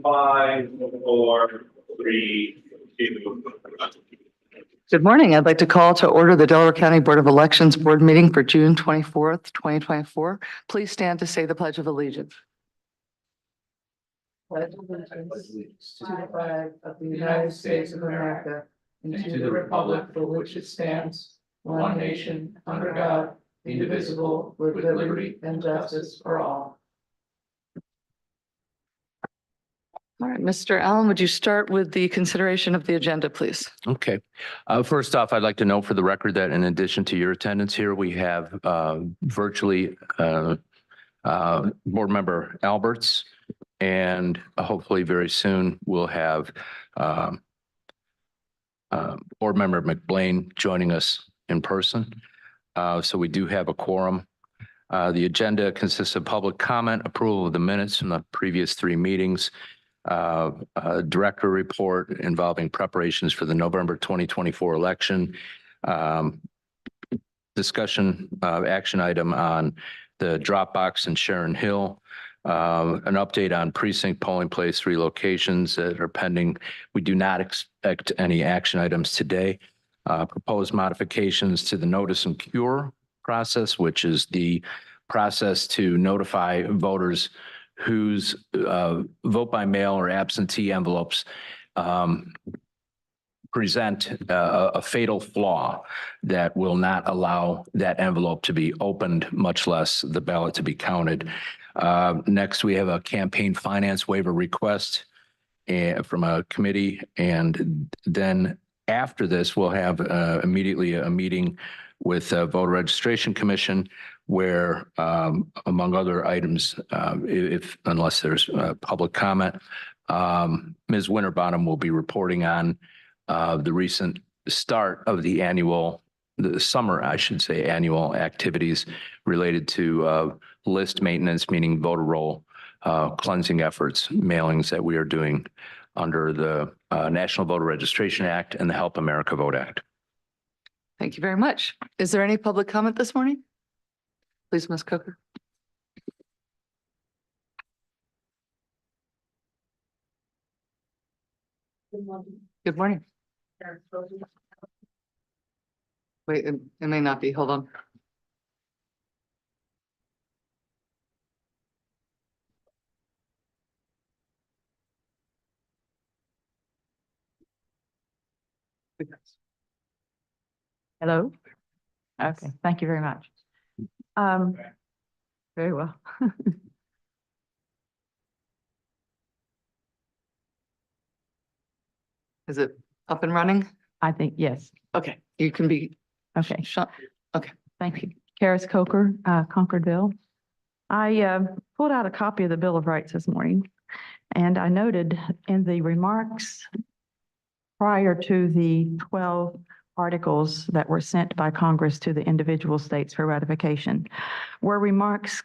5, 4, 3, 2. Good morning. I'd like to call to order the Delaware County Board of Elections Board meeting for June 24th, 2024. Please stand to say the Pledge of Allegiance. Pledge of allegiance to the flag of the United States of America and to the republic for which it stands, one nation, under God, indivisible, with liberty and justice for all. All right, Mr. Allen, would you start with the consideration of the agenda, please? Okay. First off, I'd like to note for the record that in addition to your attendance here, we have virtually Board Member Alberts, and hopefully very soon we'll have Board Member McBlain joining us in person. So we do have a quorum. The agenda consists of public comment, approval of the minutes from the previous 3 meetings, director report involving preparations for the November 2024 election, discussion action item on the Dropbox in Sharon Hill, an update on precinct polling place relocations that are pending. We do not expect any action items today. Proposed modifications to the notice and cure process, which is the process to notify voters whose vote by mail or absentee envelopes present a fatal flaw that will not allow that envelope to be opened, much less the ballot to be counted. Next, we have a campaign finance waiver request from a committee. And then after this, we'll have immediately a meeting with Voter Registration Commission, where among other items, unless there's public comment, Ms. Winterbottom will be reporting on the recent start of the summer, I should say, annual activities related to list maintenance, meaning voter roll cleansing efforts, mailings that we are doing under the National Voter Registration Act and the Help America Vote Act. Thank you very much. Is there any public comment this morning? Please, Ms. Coker. Good morning. Good morning. Wait, it may not be. Hold on. Hello. Okay, thank you very much. Very well. Is it up and running? I think, yes. Okay, you can be. Okay, Shut. Okay. thank you. Karis Coker, Concordville. I pulled out a copy of the Bill of Rights this morning, and I noted in the remarks prior to the 12 articles that were sent by Congress to the individual states for ratification were remarks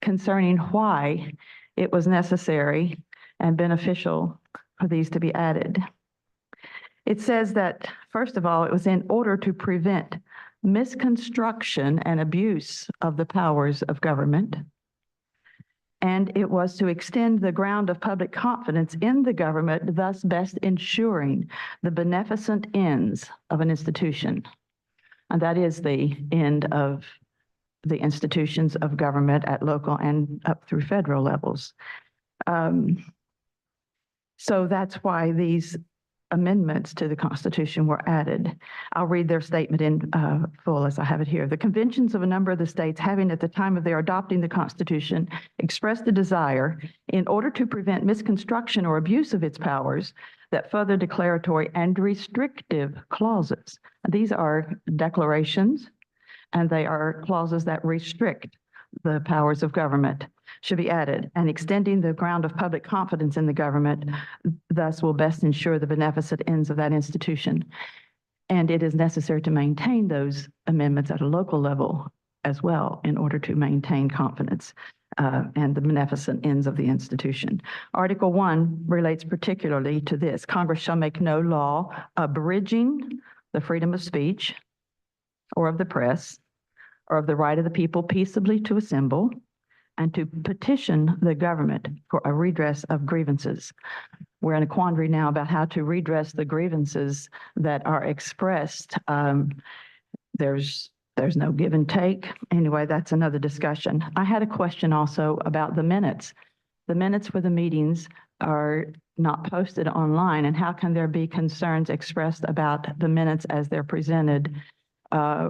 concerning why it was necessary and beneficial for these to be added. It says that, first of all, it was in order to prevent misconstruction and abuse of the powers of government. And it was to extend the ground of public confidence in the government, thus best ensuring the beneficent ends of an institution. And that is the end of the institutions of government at local and up through federal levels. So that's why these amendments to the Constitution were added. I'll read their statement in full as I have it here. The conventions of a number of the states having at the time of their adopting the Constitution expressed the desire, in order to prevent misconstruction or abuse of its powers, that further declaratory and restrictive clauses. These are declarations, and they are clauses that restrict the powers of government, should be added, and extending the ground of public confidence in the government, thus will best ensure the beneficent ends of that institution. And it is necessary to maintain those amendments at a local level as well in order to maintain confidence and the beneficent ends of the institution. Article 1 relates particularly to this. Congress shall make no law abridging the freedom of speech or of the press or of the right of the people peaceably to assemble, and to petition the government for a redress of grievances. We're in a quandary now about how to redress the grievances that are expressed. There's no give and take. Anyway, that's another discussion. I had a question also about the minutes. The minutes for the meetings are not posted online, and how can there be concerns expressed about the minutes as they're presented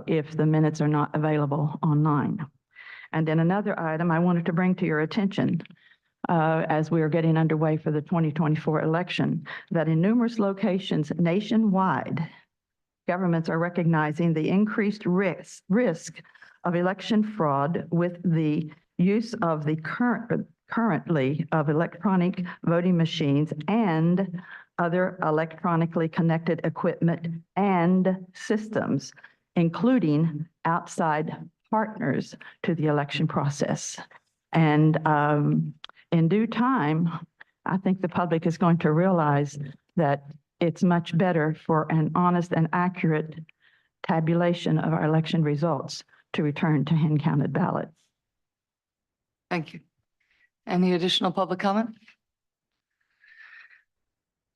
if the minutes are not available online? And then another item I wanted to bring to your attention as we are getting underway for the 2024 election, that in numerous locations nationwide, governments are recognizing the increased risk of election fraud with the use of the currently of electronic voting machines and other electronically connected equipment and systems, including outside partners to the election process. And in due time, I think the public is going to realize that it's much better for an honest and accurate tabulation of our election results to return to hand-counted ballots. Thank you. Any additional public comment?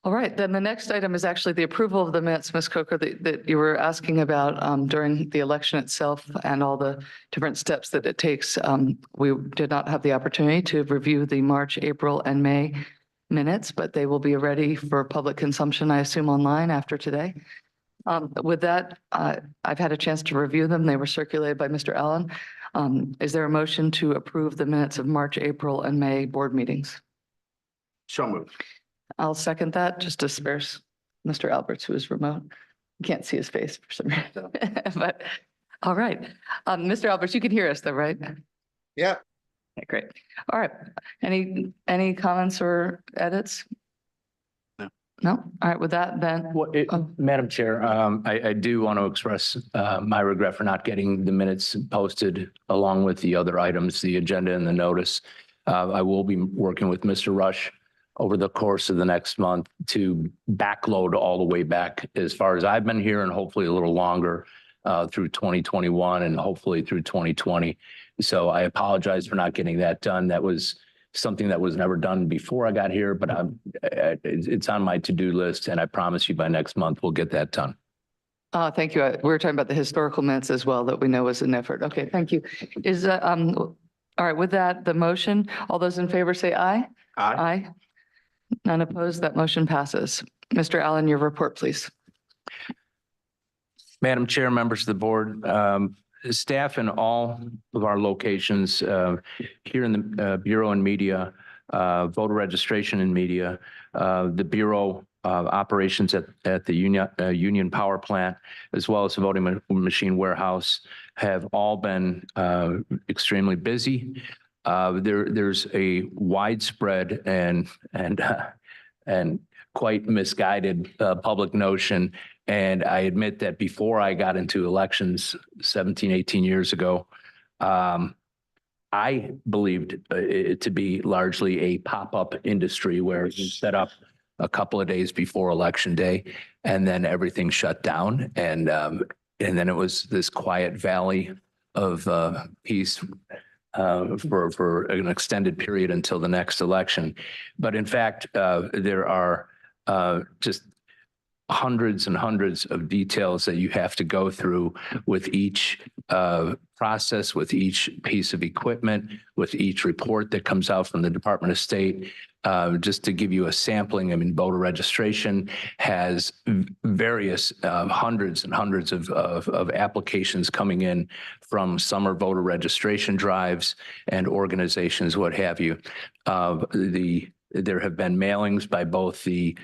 All right, then the next item is actually the approval of the minutes, Ms. Coker, that you were asking about during the election itself and all the different steps that it takes. We did not have the opportunity to review the March, April, and May minutes, but they will be ready for public consumption, I assume, online after today. With that, I've had a chance to review them. They were circulated by Mr. Allen. Is there a motion to approve the minutes of March, April, and May board meetings? So moved. I'll second that, just to spare Mr. Alberts, who is remote. You can't see his face for some reason, but all right. Mr. Alberts, you can hear us though, right? Yeah. Okay, great. All right. Any comments or edits? No. No? All right, with that, then. Madam Chair, I do want to express my regret for not getting the minutes posted along with the other items, the agenda and the notice. I will be working with Mr. Rush over the course of the next month to backload all the way back as far as I've been here and hopefully a little longer through 2021 and hopefully through 2020. So I apologize for not getting that done. That was something that was never done before I got here, but it's on my to-do list, and I promise you by next month we'll get that done. Thank you. We were talking about the historical minutes as well that we know was an effort. Okay, thank you. All right, with that, the motion, all those in favor say aye. Aye. Aye. None opposed, that motion passes. Mr. Allen, your report, please. Madam Chair, members of the board, staff in all of our locations here in the Bureau and Media, voter registration and media, the Bureau operations at the Union Power Plant, as well as the voting machine warehouse, have all been extremely busy. There's a widespread and quite misguided public notion. And I admit that before I got into elections 17, 18 years ago, I believed it to be largely a pop-up industry where you set up a couple of days before election day and then everything shut down. And then it was this quiet valley of peace for an extended period until the next election. But in fact, there are just hundreds and hundreds of details that you have to go through with each process, with each piece of equipment, with each report that comes out from the Department of State. Just to give you a sampling, I mean, voter registration has various hundreds and hundreds of applications coming in from summer voter registration drives and organizations, what have you. There have been mailings by both the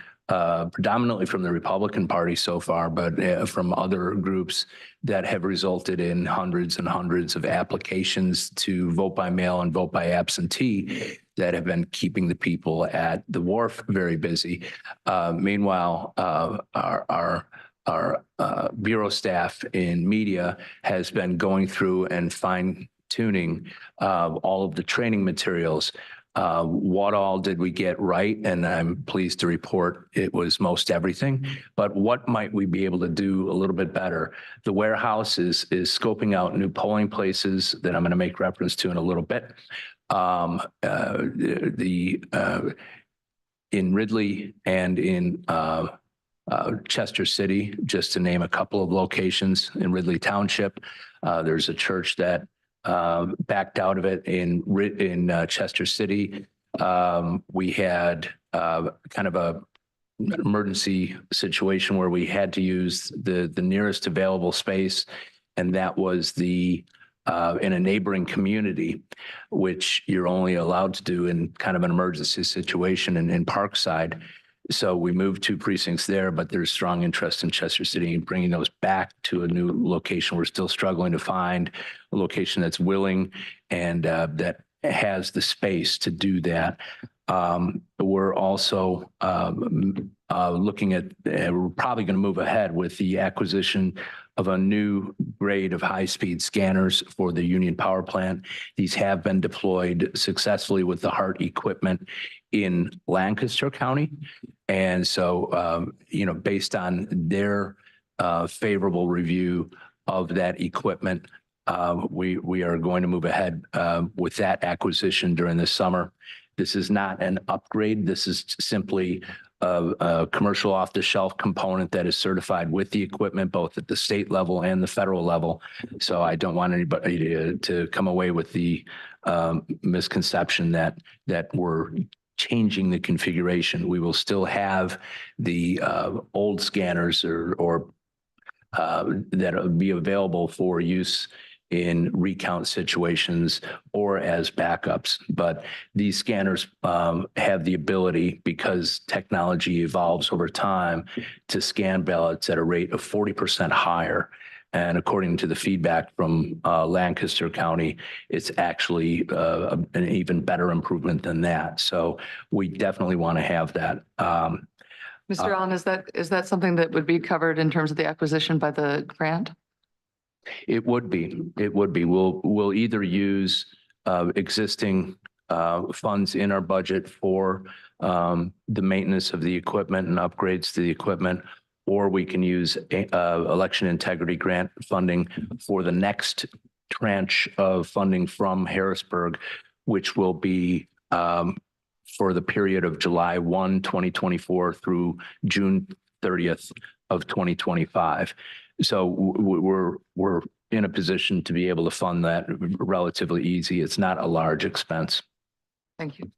predominantly from the Republican Party so far, but from other groups that have resulted in hundreds and hundreds of applications to vote by mail and vote by absentee that have been keeping the people at the wharf very busy. Meanwhile, our bureau staff in media has been going through and fine-tuning all of the training materials. What all did we get right? And I'm pleased to report it was most everything. But what might we be able to do a little bit better? The warehouse is scoping out new polling places that I'm going to make reference to in a little bit. in Ridley and in Chester City, just to name a couple of locations in Ridley Township. There's a church that backed out of it in Chester City. We had kind of a emergency situation where we had to use the nearest available space, and that was in a neighboring community, which you're only allowed to do in kind of an emergency situation in Parkside. So we moved 2 precincts there, but there's strong interest in Chester City in bringing those back to a new location. We're still struggling to find a location that's willing and that has the space to do that. We're also looking at, we're probably going to move ahead with the acquisition of a new grade of high-speed scanners for the Union Power Plant. These have been deployed successfully with the HART equipment in Lancaster County. And so, based on their favorable review of that equipment, we are going to move ahead with that acquisition during the summer. This is not an upgrade. This is simply a commercial off-the-shelf component that is certified with the equipment, both at the state level and the federal level. So I don't want anybody to come away with the misconception that we're changing the configuration. We will still have the old scanners or that will be available for use in recount situations or as backups. But these scanners have the ability, because technology evolves over time, to scan ballots at a rate of 40% higher. And according to the feedback from Lancaster County, it's actually an even better improvement than that. So we definitely want to have that. Mr. Allen, is that something that would be covered in terms of the acquisition by the grant? It would be. We'll either use existing funds in our budget for the maintenance of the equipment and upgrades to the equipment, or we can use election integrity grant funding for the next tranche of funding from Harrisburg, which will be for the period of July 1, 2024 through June 30th of 2025. So we're in a position to be able to fund that relatively easy. It's not a large expense. Thank you.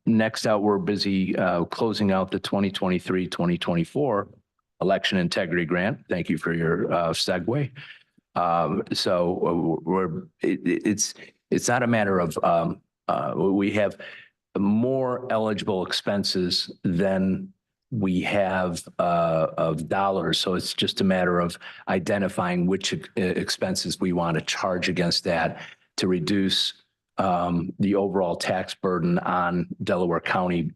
Next out, we're busy closing out the 2023-2024 election integrity grant. Thank you for your segue. So it's not a matter of we have more eligible expenses than we have of dollars. So it's just a matter of identifying which expenses we want to charge against that to reduce the overall tax burden on Delaware County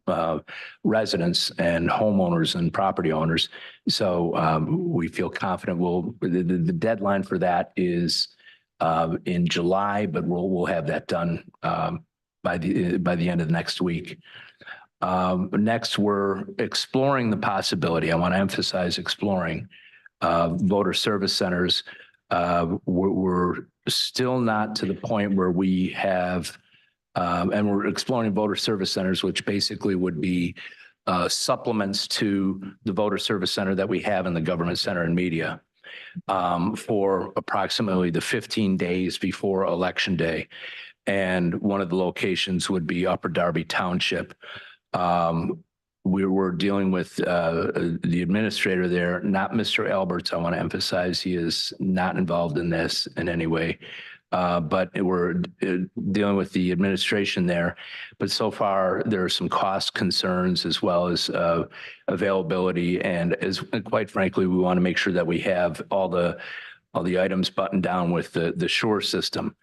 residents and homeowners and property owners. So we feel confident the deadline for that is in July, but we'll have that done by the end of next week. Next, we're exploring the possibility. I want to emphasize exploring voter service centers. We're still not to the point where we have, and we're exploring voter service centers, which basically would be supplements to the voter service center that we have in the government center and media for approximately the 15 days before Election Day. And one of the locations would be Upper Darby Township. We were dealing with the administrator there, not Mr. Alberts. I want to emphasize he is not involved in this in any way, but we're dealing with the administration there. But so far, there are some cost concerns as well as availability, and quite frankly, we want to make sure that we have all the items buttoned down with the SURE system,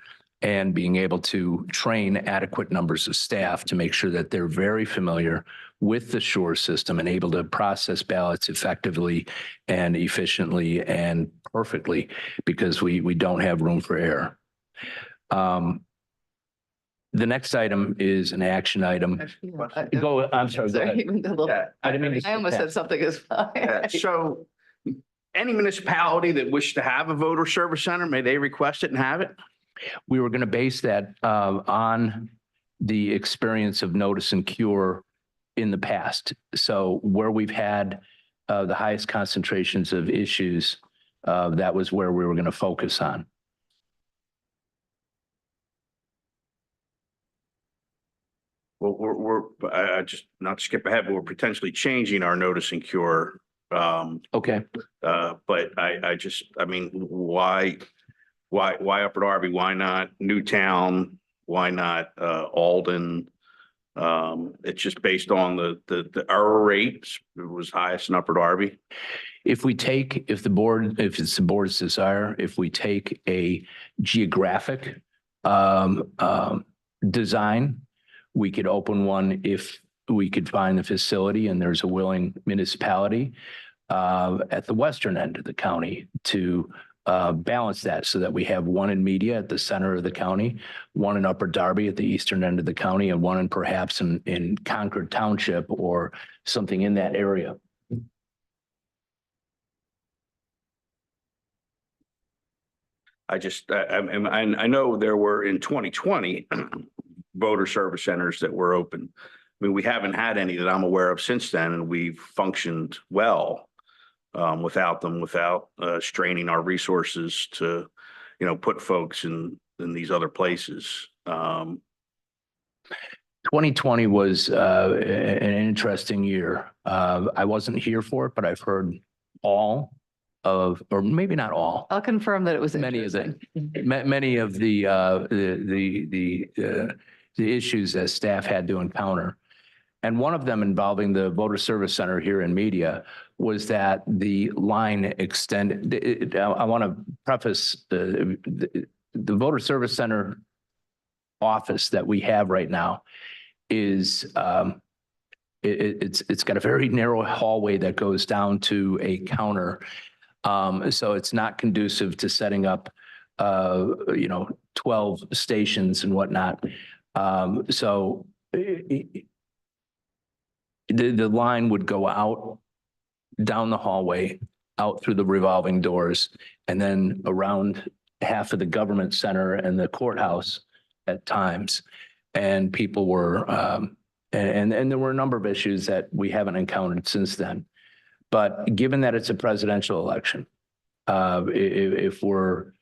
and being able to train adequate numbers of staff to make sure that they're very familiar with the SURE system and able to process ballots effectively and efficiently and perfectly, because we don't have room for error. The next item is an action item. I'm sorry, go ahead. I didn't mean to. I almost said something as well. So any municipality that wish to have a voter service center, may they request it and have it? We were going to base that on the experience of notice and cure in the past. So where we've had the highest concentrations of issues, that was where we were going to focus on. Well, I just, not to skip ahead, but we're potentially changing our notice and cure. Okay. But I mean, why Upper Darby? Why not Newtown? Why not Alden? It's just based on the error rate. It was highest in Upper Darby. If it's the board's desire, if we take a geographic design, we could open one if we could find the facility and there's a willing municipality at the western end of the county to balance that so that we have one in Media at the center of the county, one in Upper Darby at the eastern end of the county, and one in perhaps in Concord Township or something in that area. I know there were in 2020 voter service centers that were open. I mean, we haven't had any that I'm aware of since then, and we've functioned well without them, without straining our resources to, put folks in these other places. 2020 was an interesting year. I wasn't here for it, but I've heard all of, or maybe not all. I'll confirm that it was Many of the interesting. many of the issues that staff had to encounter. And one of them involving the voter service center here in Media was that the line extended. I want to preface the voter service center office that we have right now is it's got a very narrow hallway that goes down to a counter. So it's not conducive to setting up 12 stations and whatnot. So the line would go out down the hallway, out through the revolving doors, and then around half of the government center and the courthouse at times. And people were, and there were a number of issues that we haven't encountered since then. But given that it's a presidential election, if we're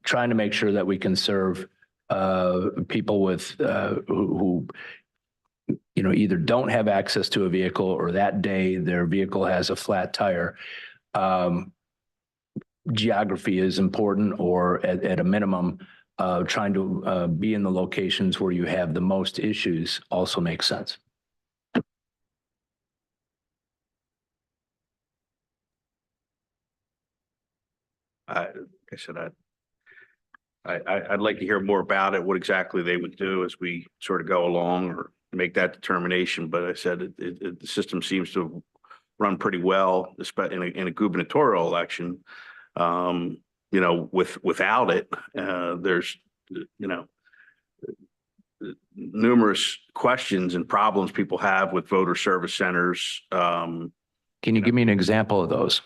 trying to make sure that we can serve people with who either don't have access to a vehicle or that day their vehicle has a flat tire, geography is important, or at a minimum, trying to be in the locations where you have the most issues also makes sense. Like I said, I'd like to hear more about it, what exactly they would do as we sort of go along or make that determination. But I said the system seems to run pretty well, especially in a gubernatorial election. Without it, there's numerous questions and problems people have with voter service centers. Can you give me an example of those?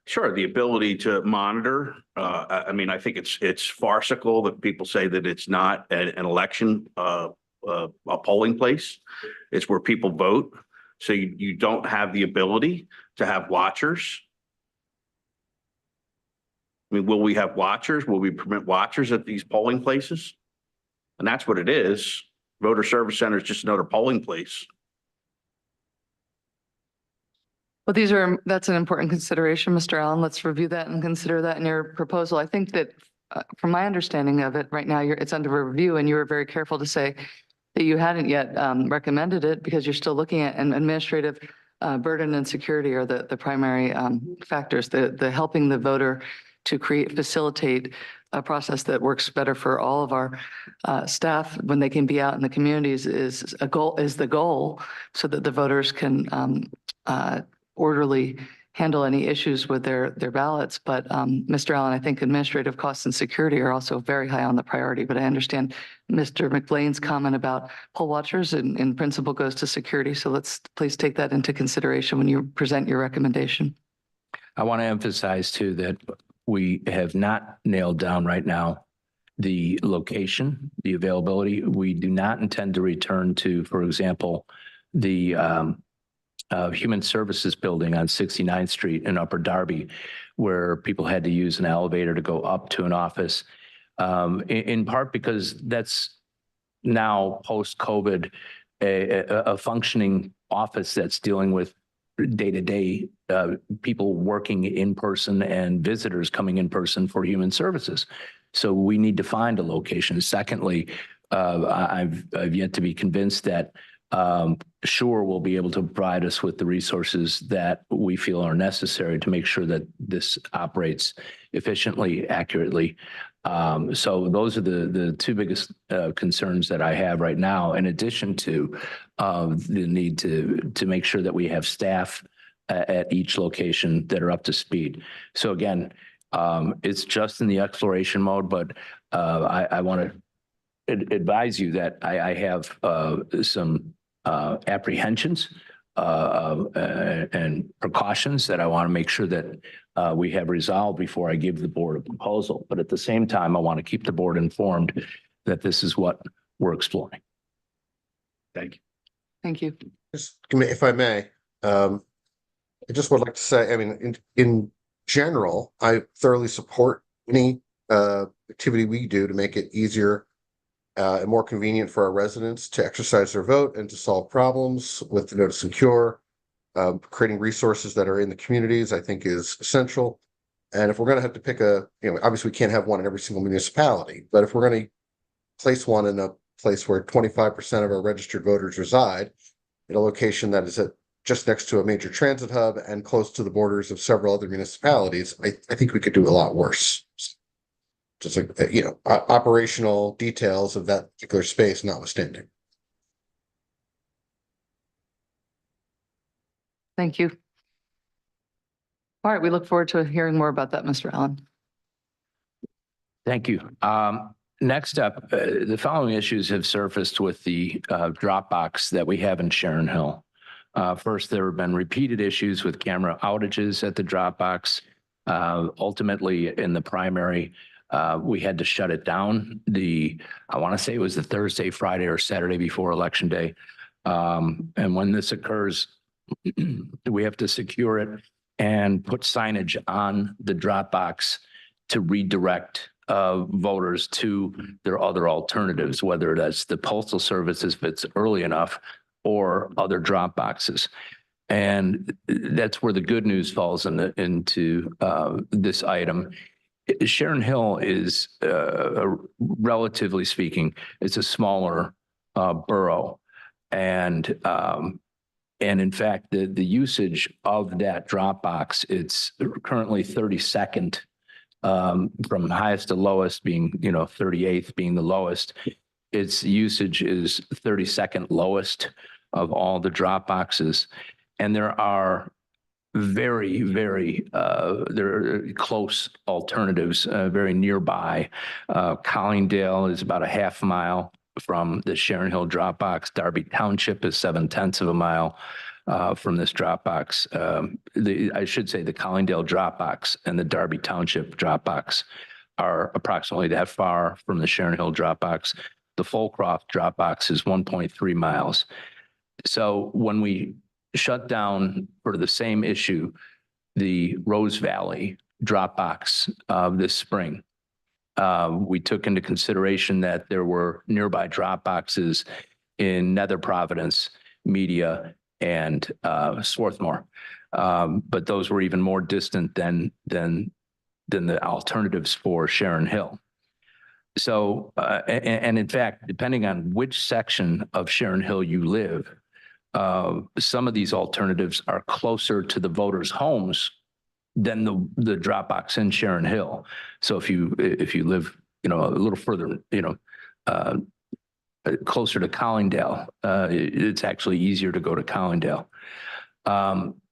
Sure. The ability to monitor. I mean, I think it's farcical that people say that it's not an election, a polling place. It's where people vote. So you don't have the ability to have watchers. I mean, will we have watchers? Will we permit watchers at these polling places? And that's what it is. Voter service center is just another polling place. Well, that's an important consideration, Mr. Allen. Let's review that and consider that in your proposal. I think that from my understanding of it right now, it's under review, and you were very careful to say that you hadn't yet recommended it because you're still looking at an administrative burden and security are the primary factors, the helping the voter to facilitate a process that works better for all of our staff when they can be out in the communities is the goal so that the voters can orderly handle any issues with their ballots. But Mr. Allen, I think administrative costs and security are also very high on the priority. But I understand Mr. McBlain's comment about poll watchers in principle goes to security. So let's please take that into consideration when you present your recommendation. I want to emphasize too that we have not nailed down right now the location, the availability. We do not intend to return to, for example, the Human Services Building on 69th Street in Upper Darby, where people had to use an elevator to go up to an office, in part because that's now post-COVID, a functioning office that's dealing with day-to-day people working in person and visitors coming in person for human services. So we need to find a location. Secondly, I've yet to be convinced that Sure will be able to provide us with the resources that we feel are necessary to make sure that this operates efficiently, accurately. So those are the two biggest concerns that I have right now, in addition to the need to make sure that we have staff at each location that are up to speed. So again, it's just in the exploration mode, but I want to advise you that I have some apprehensions and precautions that I want to make sure that we have resolved before I give the board a proposal. But at the same time, I want to keep the board informed that this is what we're exploring. Thank you. Thank you. Just, if I may, I just would like to say, I mean, in general, I thoroughly support any activity we do to make it easier and more convenient for our residents to exercise their vote and to solve problems with the notice and cure. Creating resources that are in the communities, I think, is essential. And if we're going to have to pick obviously we can't have one in every single municipality, but if we're going to place one in a place where 25% of our registered voters reside, in a location that is just next to a major transit hub and close to the borders of several other municipalities, I think we could do a lot worse. Just like, operational details of that particular space notwithstanding. Thank you. All right, we look forward to hearing more about that, Mr. Allen. Thank you. Next up, the following issues have surfaced with the Dropbox that we have in Sharon Hill. First, there have been repeated issues with camera outages at the Dropbox. Ultimately, in the primary, we had to shut it down. I want to say it was the Thursday, Friday, or Saturday before Election Day. And when this occurs, we have to secure it and put signage on the Dropbox to redirect voters to their other alternatives, whether that's the Postal Service if it's early enough or other drop boxes. And that's where the good news falls into this item. Sharon Hill is, relatively speaking, it's a smaller borough. And in fact, the usage of that Dropbox, it's currently 32nd from highest to lowest being, 38th being the lowest. Its usage is 32nd lowest of all the Dropboxes. And there are very, very there are close alternatives, very nearby. Collingdale is about a half mile from the Sharon Hill Dropbox. Darby Township is 0.7 of a mile from this Dropbox. I should say the Collingdale Dropbox and the Darby Township Dropbox are approximately that far from the Sharon Hill Dropbox. The Fulcroft Dropbox is 1.3 miles. So when we shut down for the same issue, the Rose Valley Dropbox this spring, we took into consideration that there were nearby Dropboxes in Nether Providence, Media, and Swarthmore, but those were even more distant than the alternatives for Sharon Hill. So, and in fact, depending on which section of Sharon Hill you live, some of these alternatives are closer to the voters' homes than the Dropbox in Sharon Hill. So if you live, a little further, closer to Collingdale, it's actually easier to go to Collingdale.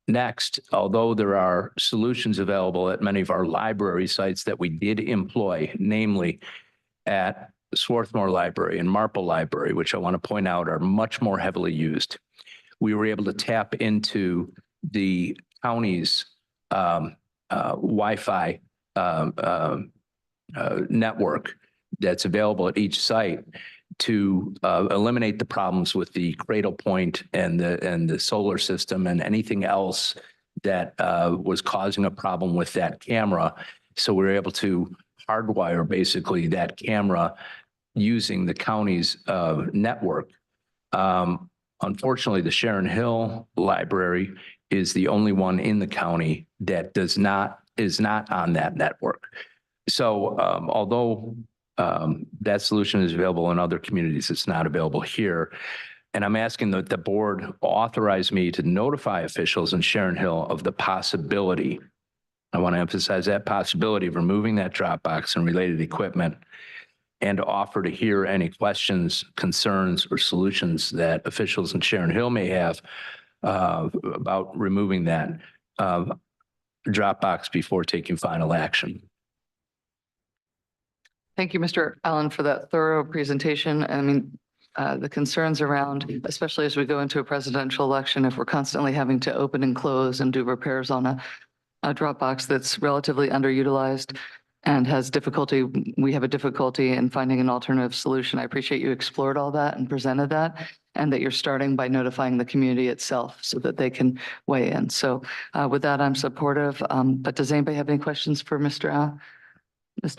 Next, although there are solutions available at many of our library sites that we did employ, namely at Swarthmore Library and Marple Library, which I want to point out are much more heavily used, we were able to tap into the county's Wi-Fi network that's available at each site to eliminate the problems with the cradle point and the solar system and anything else that was causing a problem with that camera. So we were able to hardwire basically that camera using the county's network. Unfortunately, the Sharon Hill Library is the only one in the county that is not on that network. So although that solution is available in other communities, it's not available here. And I'm asking that the board authorize me to notify officials in Sharon Hill of the possibility, I want to emphasize that possibility, of removing that drop box and related equipment, and to offer to hear any questions, concerns, or solutions that officials in Sharon Hill may have about removing that drop box before taking final action. Thank you, Mr. Allen, for that thorough presentation. I mean, the concerns around, especially as we go into a presidential election, if we're constantly having to open and close and do repairs on a drop box that's relatively underutilized and has difficulty, we have a difficulty in finding an alternative solution. I appreciate you explored all that and presented that, and that you're starting by notifying the community itself so that they can weigh in. So with that, I'm supportive. But does anybody have any questions for Mr.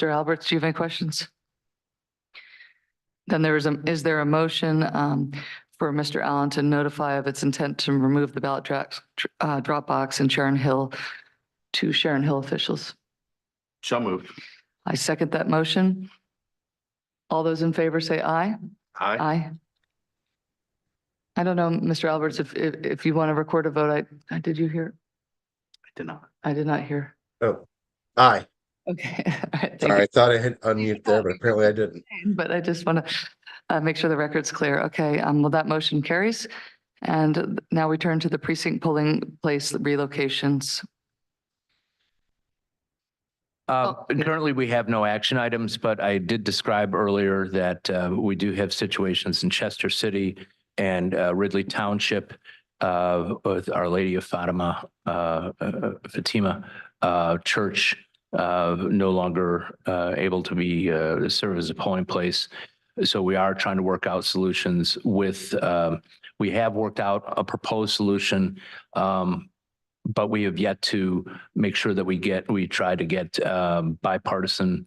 Alberts? Do you have any questions? Then is there a motion for Mr. Allen to notify of its intent to remove the ballot drop box in Sharon Hill to Sharon Hill officials? So moved. I second that motion. All those in favor say aye. Aye. Aye. I don't know, Mr. Alberts, if you want to record a vote, I did you hear? I did not. I did not hear. Oh, aye. Okay. All right, thank Sorry, you. I thought I hit unmute there, but apparently I didn't. But I just want to make sure the record's clear. Okay, well, that motion carries. And now we turn to the precinct polling place relocations. Currently, we have no action items, but I did describe earlier that we do have situations in Chester City and Ridley Township with Our Lady of Fatima Church no longer able to be serve as a polling place. So we are trying to work out solutions with, we have worked out a proposed solution, but we have yet to make sure that we try to get bipartisan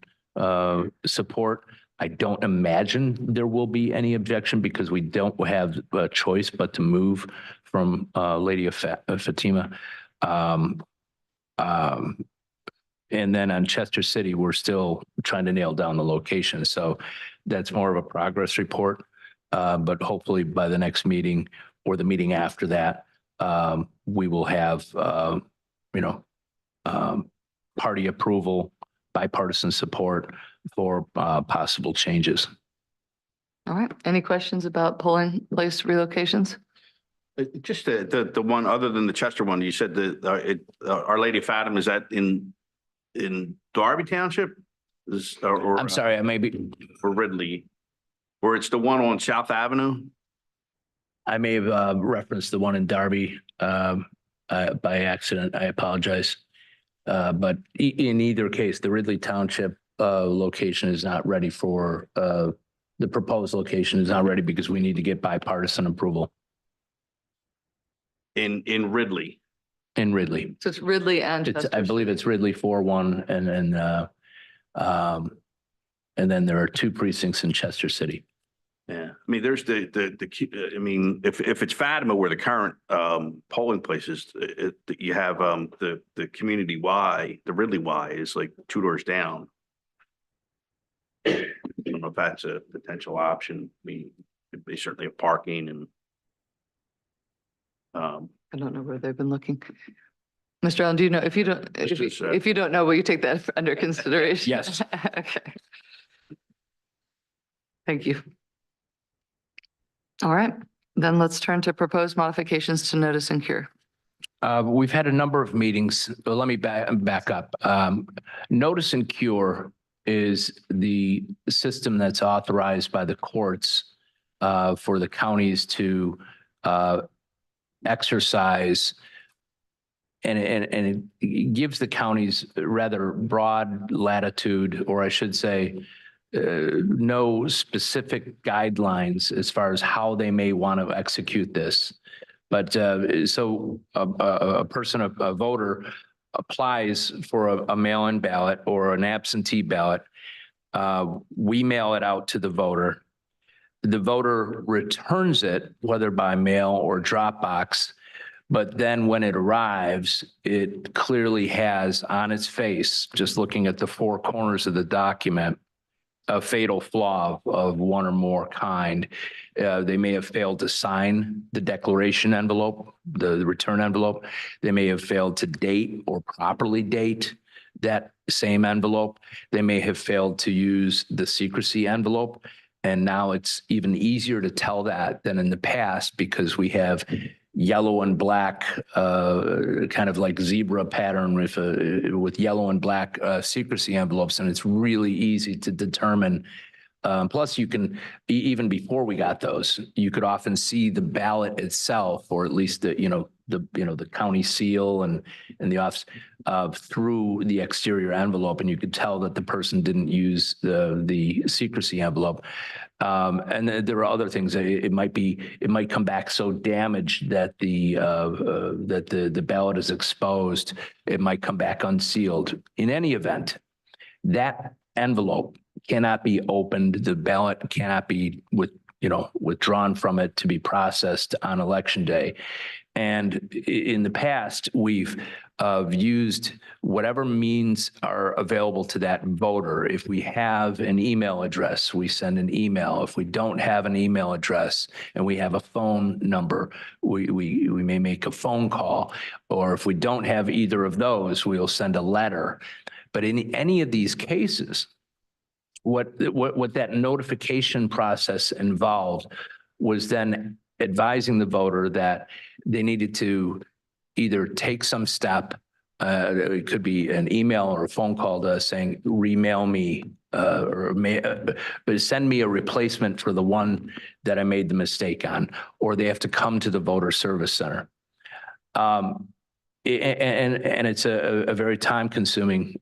support. I don't imagine there will be any objection because we don't have a choice but to move from Lady of Fatima. And then on Chester City, we're still trying to nail down the location. So that's more of a progress report. But hopefully by the next meeting or the meeting after that, we will have, party approval, bipartisan support for possible changes. All right. Any questions about polling place relocations? Just the one other than the Chester one, you said that Our Lady of Fatima, is that in Darby Township? Or I'm sorry, I may be, or Ridley, or it's the one on South Avenue? I may have referenced the one in Darby by accident. I apologize. But in either case, the Ridley Township location is not ready for, the proposed location is not ready because we need to get bipartisan approval In Ridley. in Ridley. So it's Ridley and It's, Chester. I believe it's Ridley 4-1 and then there are 2 precincts in Chester City. Yeah, I mean, there's I mean, if it's Fatima where the current polling place is, you have the community Y, the Ridley Y is like 2 doors down. I don't know if that's a potential option. I mean, they certainly have parking and I don't know where they've been looking. Mr. Allen, do you know, if you don't, if you don't know, will you take that under consideration? Yes. Okay. Thank you. All right, then let's turn to proposed modifications to notice and cure. We've had a number of meetings, but let me back up. Notice and cure is the system that's authorized by the courts for the counties to exercise, and it gives the counties rather broad latitude, or I should say, no specific guidelines as far as how they may want to execute this. But so a person, a voter applies for a mail-in ballot or an absentee ballot. We mail it out to the voter. The voter returns it, whether by mail or Dropbox. But then when it arrives, it clearly has on its face, just looking at the four corners of the document, a fatal flaw of one or more kind. They may have failed to sign the declaration envelope, the return envelope. They may have failed to date or properly date that same envelope. They may have failed to use the secrecy envelope. And now it's even easier to tell that than in the past because we have yellow and black, kind of like zebra pattern with yellow and black secrecy envelopes, and it's really easy to determine. Plus, you can even before we got those, you could often see the ballot itself, or at least the county seal and the office through the exterior envelope, and you could tell that the person didn't use the secrecy envelope. And there are other things. It might come back so damaged that the ballot is exposed. It might come back unsealed. In any event, that envelope cannot be opened. The ballot cannot be withdrawn from it to be processed on election day. And in the past, we've used whatever means are available to that voter. If we have an email address, we send an email. If we don't have an email address and we have a phone number, we may make a phone call. Or if we don't have either of those, we'll send a letter. But in any of these cases, what that notification process involved was then advising the voter that they needed to either take some step, it could be an email or a phone call to us saying, remail me, but send me a replacement for the one that I made the mistake on, or they have to come to the voter service center. And it's a very time-consuming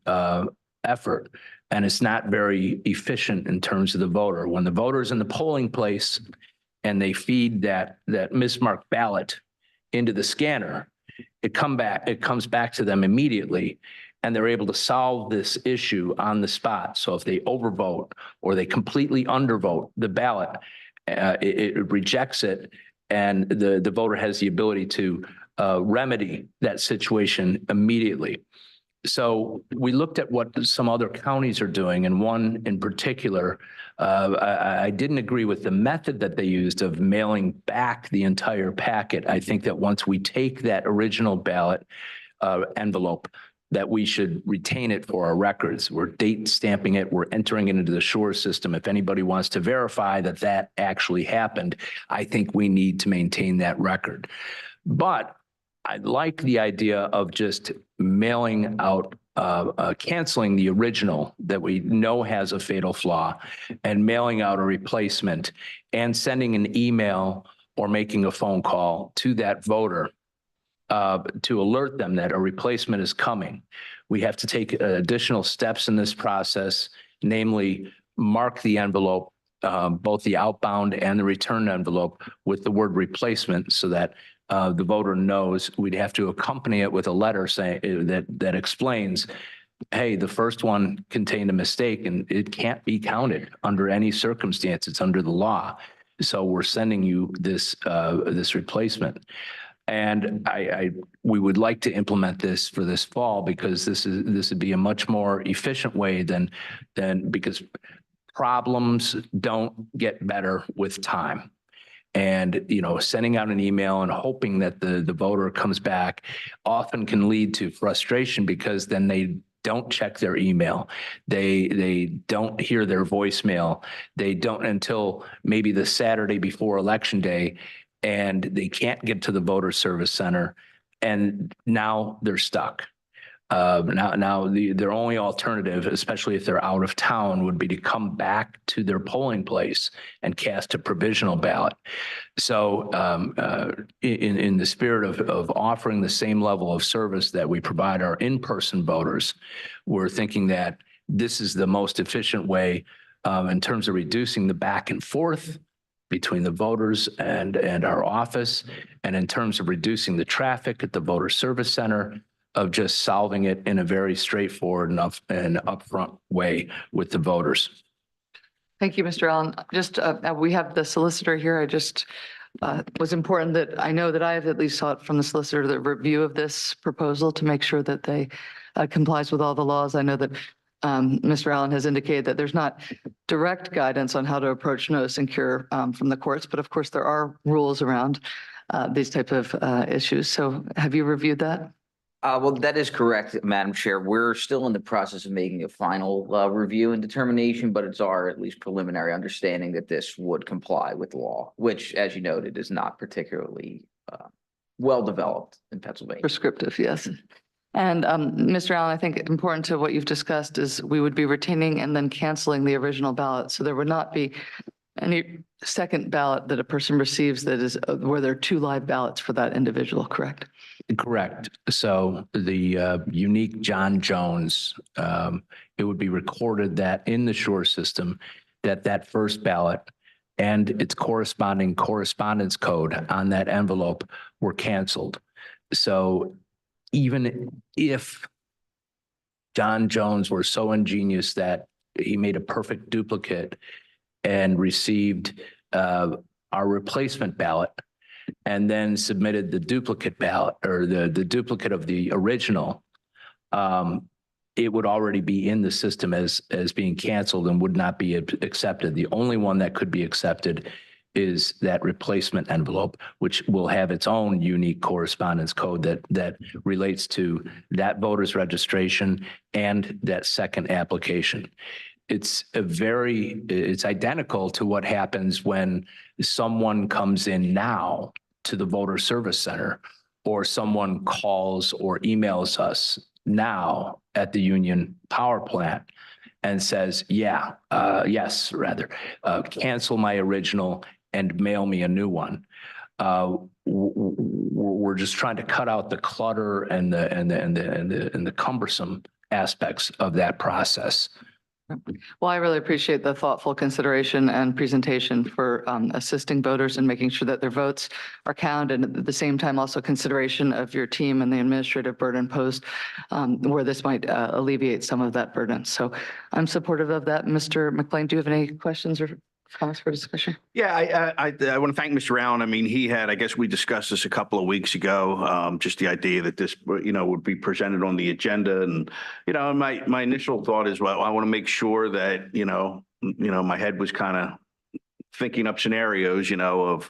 effort, and it's not very efficient in terms of the voter. When the voter's in the polling place and they feed that mismarked ballot into the scanner, it comes back to them immediately, and they're able to solve this issue on the spot. So if they overvote or they completely undervote the ballot, it rejects it, and the voter has the ability to remedy that situation immediately. So we looked at what some other counties are doing, and one in particular, I didn't agree with the method that they used of mailing back the entire packet. I think that once we take that original ballot envelope, that we should retain it for our records. We're date stamping it. We're entering it into the Shore system. If anybody wants to verify that that actually happened, I think we need to maintain that record. But I like the idea of just mailing out, canceling the original that we know has a fatal flaw and mailing out a replacement and sending an email or making a phone call to that voter to alert them that a replacement is coming. We have to take additional steps in this process, namely mark the envelope, both the outbound and the return envelope, with the word replacement, so that the voter knows. We'd have to accompany it with a letter saying that explains, hey, the first one contained a mistake and it can't be counted under any circumstance. It's under the law. So we're sending you this replacement. And we would like to implement this for this fall, because this would be a much more efficient way than because problems don't get better with time. And, sending out an email and hoping that the voter comes back often can lead to frustration, because then they don't check their email. They don't hear their voicemail. They don't until maybe the Saturday before Election Day, and they can't get to the voter service center. And now they're stuck. Now their only alternative, especially if they're out of town, would be to come back to their polling place and cast a provisional ballot. So in the spirit of offering the same level of service that we provide our in-person voters, we're thinking that this is the most efficient way in terms of reducing the back and forth between the voters and our office, and in terms of reducing the traffic at the voter service center, of just solving it in a very straightforward enough and upfront way with the voters. Thank you, Mr. Allen. Just, we have the solicitor here. I just was important that I know that I have at least sought from the solicitor the review of this proposal to make sure that they complies with all the laws. I know that Mr. Allen has indicated that there's not direct guidance on how to approach notice and cure from the courts, but of course there are rules around these type of issues. So have you reviewed that? Well, that is correct, Madam Chair. We're still in the process of making a final review and determination, but it's our at least preliminary understanding that this would comply with law, which, as you noted, is not particularly well developed in Pennsylvania. Prescriptive, yes. And Mr. Allen, I think important to what you've discussed is we would be retaining and then canceling the original ballot. So there would not be any second ballot that a person receives that is where there are two live ballots for that individual, correct? Correct. So the unique John Jones, it would be recorded that in the Shure system, that first ballot and its corresponding correspondence code on that envelope were canceled. So even if John Jones were so ingenious that he made a perfect duplicate and received our replacement ballot, and then submitted the duplicate ballot or the duplicate of the original, it would already be in the system as being canceled and would not be accepted. The only one that could be accepted is that replacement envelope, which will have its own unique correspondence code that relates to that voter's registration and that second application. It's identical to what happens when someone comes in now to the voter service center, or someone calls or emails us now at the Union Power Plant and says, cancel my original and mail me a new one. We're just trying to cut out the clutter and the cumbersome aspects of that process. Well, I really appreciate the thoughtful consideration and presentation for assisting voters and making sure that their votes are counted, and at the same time also consideration of your team and the administrative burden posed where this might alleviate some of that burden. So I'm supportive of that. Mr. McLean, do you have any questions or comments for discussion? Yeah, I want to thank Mr. Allen. I mean, he had, I guess we discussed this a couple of weeks ago, just the idea that this, would be presented on the agenda. And, my initial thought is, well, I want to make sure that, my head was kind of thinking up scenarios, of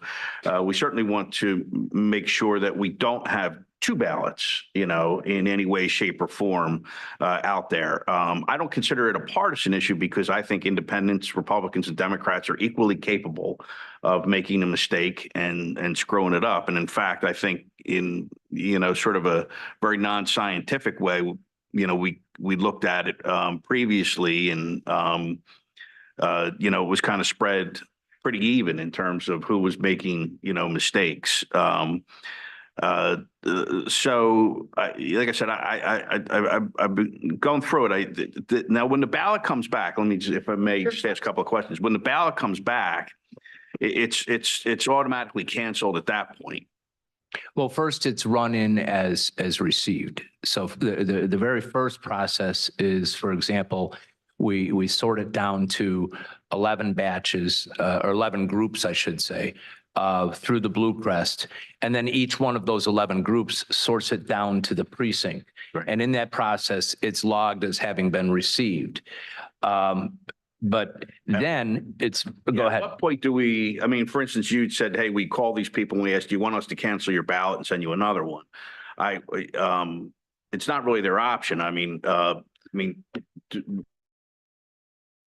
we certainly want to make sure that we don't have two ballots, in any way, shape, or form out there. I don't consider it a partisan issue because I think independents, Republicans, and Democrats are equally capable of making a mistake and screwing it up. And in fact, I think in, sort of a very non-scientific way, we looked at it previously, and, it was kind of spread pretty even in terms of who was making, mistakes. So, like I said, I've been going through it. Now, when the ballot comes back, let me, if I may, just ask a couple of questions. When the ballot comes back, it's automatically canceled at that point. Well, first it's run in as received. So the very first process is, for example, we sort it down to 11 batches or 11 groups, I should say, through the Blue Crest. And then each one of those 11 groups sorts it down to the precinct. Right. And in that process, it's logged as having been received. But then it's, go ahead. At what point do we, I mean, for instance, you said, hey, we call these people and we ask, do you want us to cancel your ballot and send you another one? It's not really their option. I mean,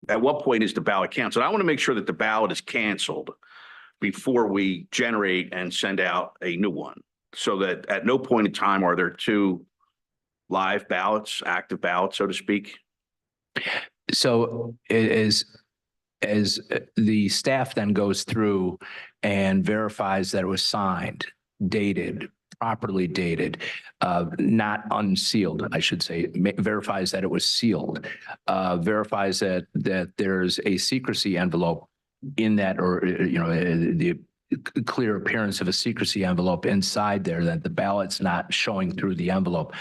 at what point is the ballot canceled? I want to make sure that the ballot is canceled before we generate and send out a new one, so that at no point in time are there two live ballots, active ballots, so to speak. So as the staff then goes through and verifies that it was signed, dated properly dated, not unsealed, I should say, verifies that it was sealed, verifies that there's a secrecy envelope in that, or, the clear appearance of a secrecy envelope inside there, that the ballot's not showing through the envelope.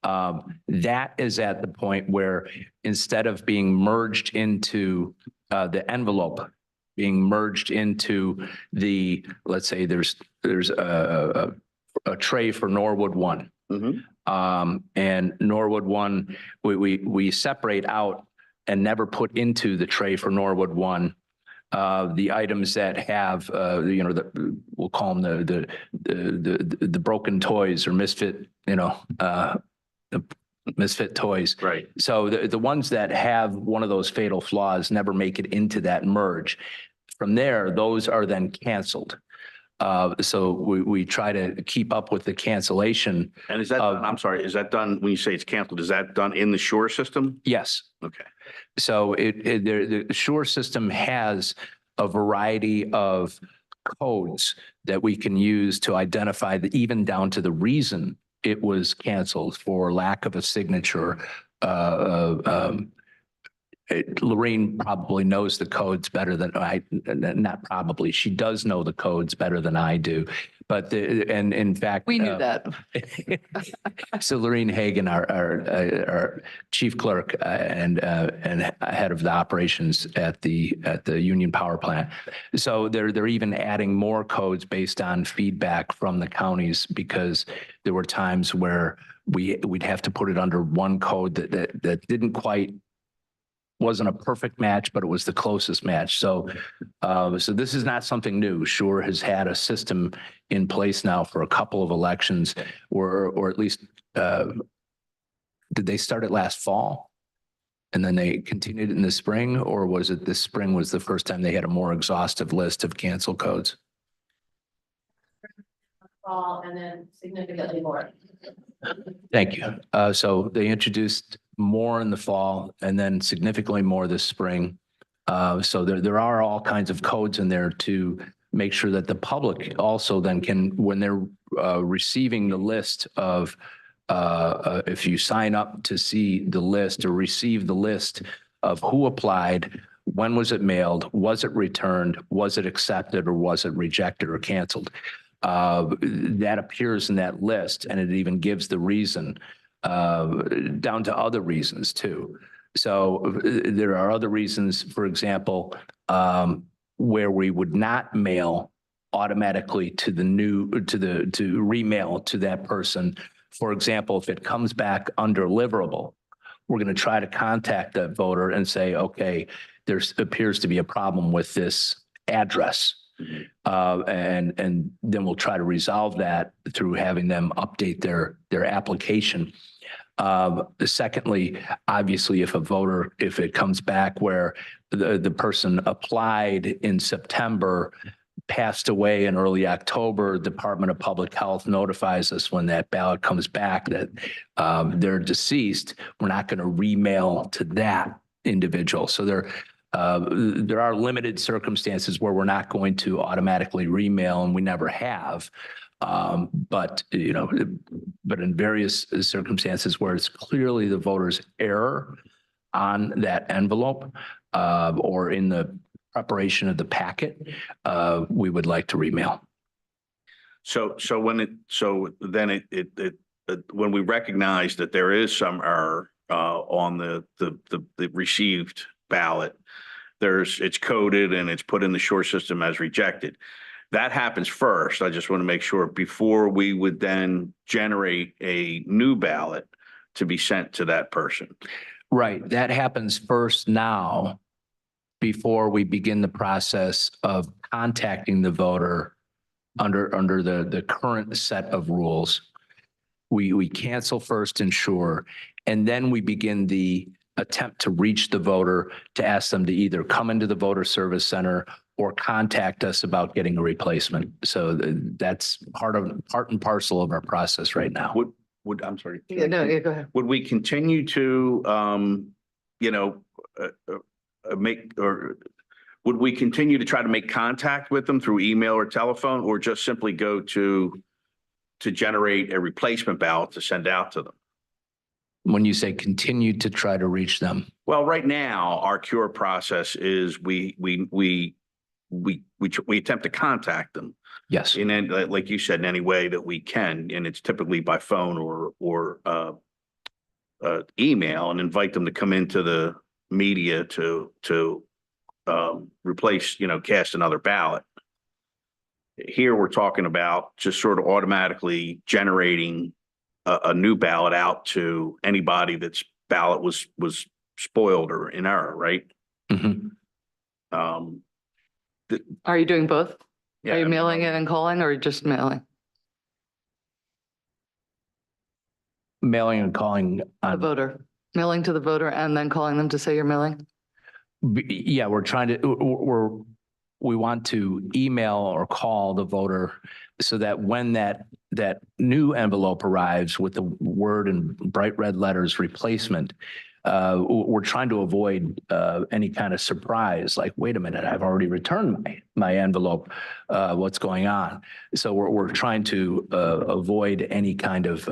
That is at the point where instead of being merged into the envelope, being merged into the, let's say there's a tray for Norwood 1. And Norwood 1, we separate out and never put into the tray for Norwood 1 the items that have, we'll call them the broken toys or misfit, the misfit toys. Right. So the ones that have one of those fatal flaws never make it into that merge. From there, those are then canceled. So we try to keep up with the cancellation. And is that, I'm sorry, is that done, when you say it's canceled, is that done in the Sure system? Yes. Okay. So the Sure system has a variety of codes that we can use to identify even down to the reason it was canceled for lack of a signature. Lorraine probably knows the codes better than not probably, she does know the codes better than I do. But and in fact, We knew that. So Lorraine Hagan, our chief clerk and head of the operations at the Union Power Plant. So they're even adding more codes based on feedback from the counties, because there were times where we'd have to put it under one code that didn't quite, wasn't a perfect match, but it was the closest match. So, so this is not something new. Sure has had a system in place now for a couple of elections, or at least, did they start it last fall? And then they continued in the spring, or was it this spring was the first time they had a more exhaustive list of cancel codes? Fall and then significantly more. Thank you. So they introduced more in the fall and then significantly more this spring. So there are all kinds of codes in there to make sure that the public also then can, when they're receiving the list of, if you sign up to see the list or receive the list of who applied, when was it mailed, was it returned, was it accepted, or was it rejected or canceled? That appears in that list, and it even gives the reason, down to other reasons too. So there are other reasons, for example, where we would not mail automatically to to remail to that person. For example, if it comes back undeliverable, we're going to try to contact that voter and say, okay, there appears to be a problem with this address. And then we'll try to resolve that through having them update their application. Secondly, obviously, if it comes back where the person applied in September, passed away in early October, Department of Public Health notifies us when that ballot comes back that they're deceased, we're not going to remail to that individual. So there are limited circumstances where we're not going to automatically remail, and we never have. But in various circumstances where it's clearly the voter's error on that envelope or in the preparation of the packet, we would like to remail. So then when we recognize that there is some error on the received ballot, it's coded and it's put in the Sure system as rejected. That happens first. I just want to make sure before we would then generate a new ballot to be sent to that person. Right. That happens first now before we begin the process of contacting the voter under the current set of rules. We cancel first and Sure, and then we begin the attempt to reach the voter to ask them to either come into the voter service center or contact us about getting a replacement. So that's part and parcel of our process right now. I'm sorry. Yeah, no, yeah, go ahead. Would we continue to, would we continue to try to make contact with them through email or telephone, or just simply go to to generate a replacement ballot to send out to them. When you say continue to try to reach them, Well, right now, our cure process is we attempt to contact them. yes. And then, like you said, in any way that we can, and it's typically by phone or email, and invite them to come into the media to replace, cast another ballot. Here, we're talking about just sort of automatically generating a new ballot out to anybody that's ballot was spoiled or in error, right? Mhm. Are you doing both? Yeah, Are you mailing it and calling or just mailing? Mailing and calling The on, voter, mailing to the voter and then calling them to say you're mailing? yeah, we're trying to, we want to email or call the voter so that when that new envelope arrives with the word in bright red letters replacement, we're trying to avoid any kind of surprise, like, wait a minute, I've already returned my envelope. What's going on? So we're trying to avoid any kind of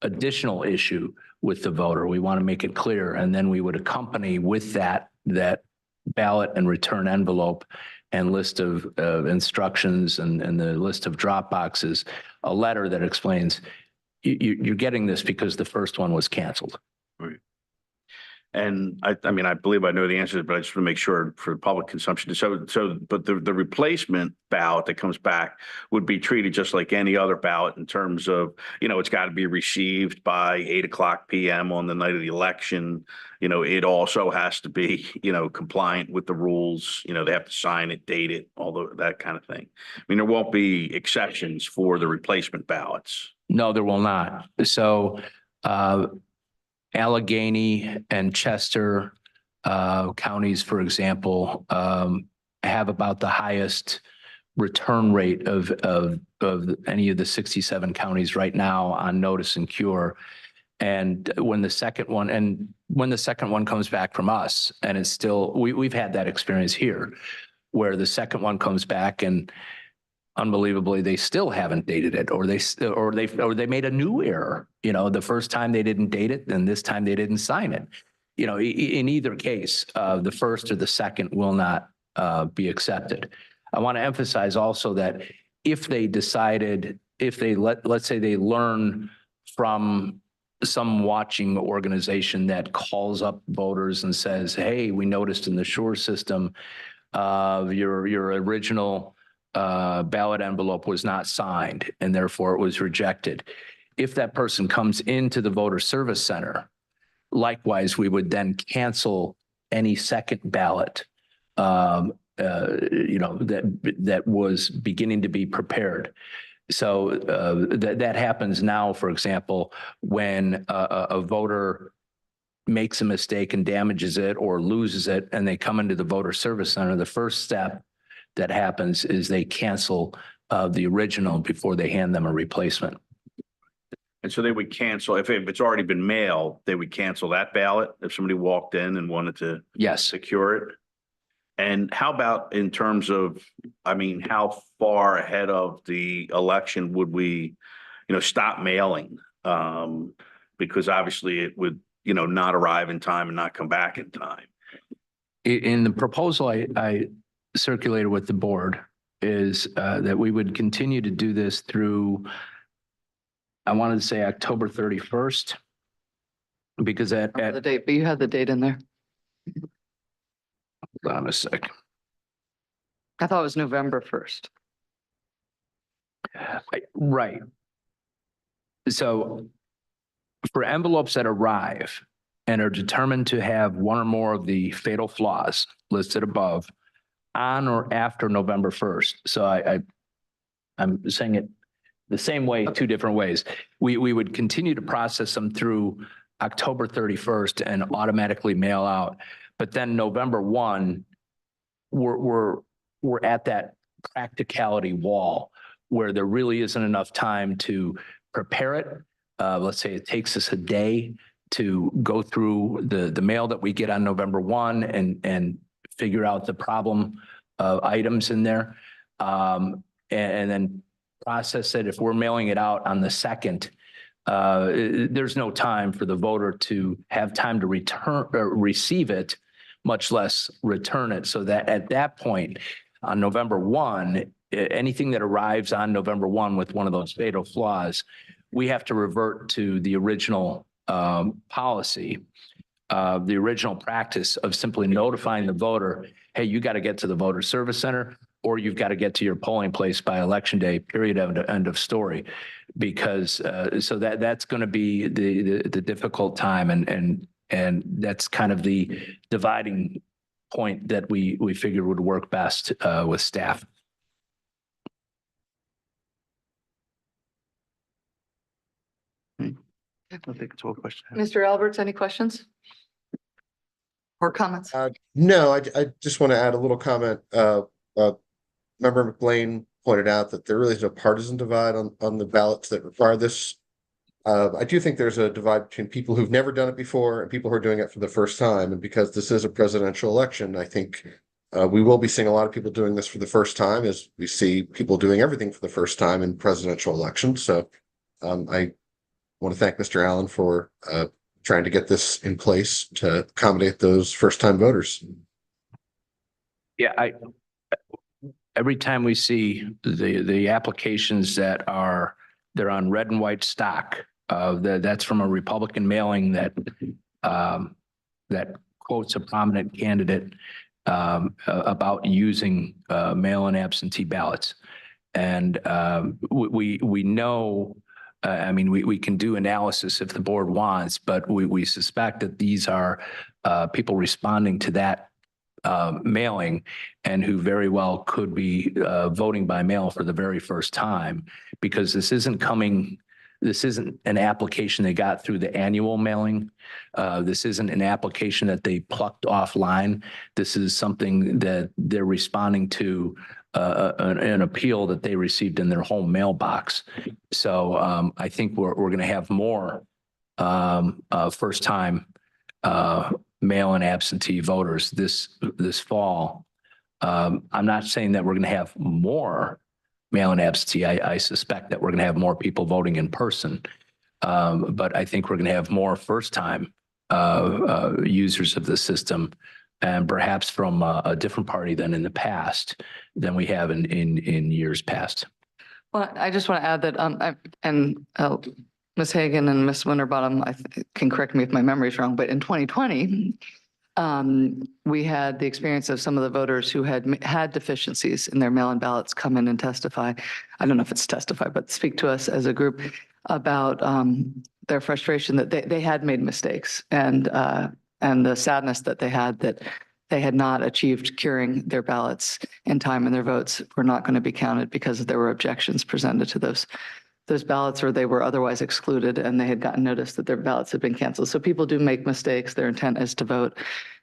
additional issue with the voter. We want to make it clear, and then we would accompany with that ballot and return envelope and list of instructions and the list of drop boxes, a letter that explains you're getting this because the first one was canceled. Right. And I mean, I believe I know the answers, but I just want to make sure for public consumption. But the replacement ballot that comes back would be treated just like any other ballot in terms of, it's got to be received by 8:00 p.m. on the night of the election. It also has to be, compliant with the rules. They have to sign it, date it, all that kind of thing. I mean, there won't be exceptions for the replacement ballots. No, there will not. So, Allegheny and Chester counties, for example, have about the highest return rate of any of the 67 counties right now on notice and cure. And when the second one comes back from us, and it's still, we've had that experience here, where the second one comes back and unbelievably, they still haven't dated it, or they made a new error. The first time they didn't date it, and this time they didn't sign it. In either case, the first or the second will not be accepted. I want to emphasize also that if they let's say they learn from some watching organization that calls up voters and says, "Hey, we noticed in the Sure system, your original ballot envelope was not signed and therefore it was rejected." If that person comes into the voter service center, likewise, we would then cancel any second ballot, that was beginning to be prepared. So that happens now, for example, when a voter makes a mistake and damages it or loses it, and they come into the voter service center, the first step that happens is they cancel the original before they hand them a replacement. And so they would cancel, if it's already been mailed, they would cancel that ballot if somebody walked in and wanted to Yes. secure it. And how about in terms of, how far ahead of the election would we, stop mailing? Because obviously it would, not arrive in time and not come back in time. In the proposal I circulated with the board is that we would continue to do this through, I wanted to say October 31st, because The date, but you had the date in there. hold on a sec. I thought it was November 1st. Right. So for envelopes that arrive and are determined to have one or more of the fatal flaws listed above on or after November 1st. So I'm saying it the same way, two different ways. We would continue to process them through October 31st and automatically mail out. But then November 1, we're at that practicality wall where there really isn't enough time to prepare it. Let's say it takes us a day to go through the mail that we get on November 1 and figure out the problem items in there. and then process it. If we're mailing it out on the 2nd, there's no time for the voter to have time to return or receive it, much less return it. So that at that point, on November 1, anything that arrives on November 1 with one of those fatal flaws, we have to revert to the original policy, the original practice of simply notifying the voter, hey, you got to get to the voter service center, or you've got to get to your polling place by election day, period, end of story. Because so that's going to be the difficult time, and that's kind of the dividing point that we figured would work best with staff. I think it's all question. Mr. Alberts, any questions? Or comments? No, I just want to add a little comment. Member McLean pointed out that there really is a partisan divide on the ballots that require this. I do think there's a divide between people who've never done it before and people who are doing it for the first time. And because this is a presidential election, I think we will be seeing a lot of people doing this for the first time, as we see people doing everything for the first time in presidential elections. So I want to thank Mr. Allen for trying to get this in place to accommodate those first-time voters. Yeah, every time we see the applications that they're on red and white stock, that's from a Republican mailing that quotes a prominent candidate about using mail-in absentee ballots. And we know, I mean, we can do analysis if the board wants, but we suspect that these are people responding to that mailing and who very well could be voting by mail for the very first time, because this isn't an application they got through the annual mailing. This isn't an application that they plucked offline. This is something that they're responding to an appeal that they received in their home mailbox. So I think we're going to have more first-time mail-in absentee voters this fall. I'm not saying that we're going to have more mail-in absentee. I suspect that we're going to have more people voting in person, but I think we're going to have more first-time users of the system, and perhaps from a different party than in the past, than we have in years past. Well, I just want to add that, Ms. Hagan and Ms. Winterbottom, can correct me if my memory is wrong, but in 2020, we had the experience of some of the voters who had deficiencies in their mail-in ballots come in and testify. I don't know if it's testify, but speak to us as a group about their frustration that they had made mistakes, and the sadness that they had not achieved curing their ballots in time, and their votes were not going to be counted because there were objections presented to those ballots, or they were otherwise excluded, and they had gotten notice that their ballots had been canceled. So people do make mistakes. Their intent is to vote.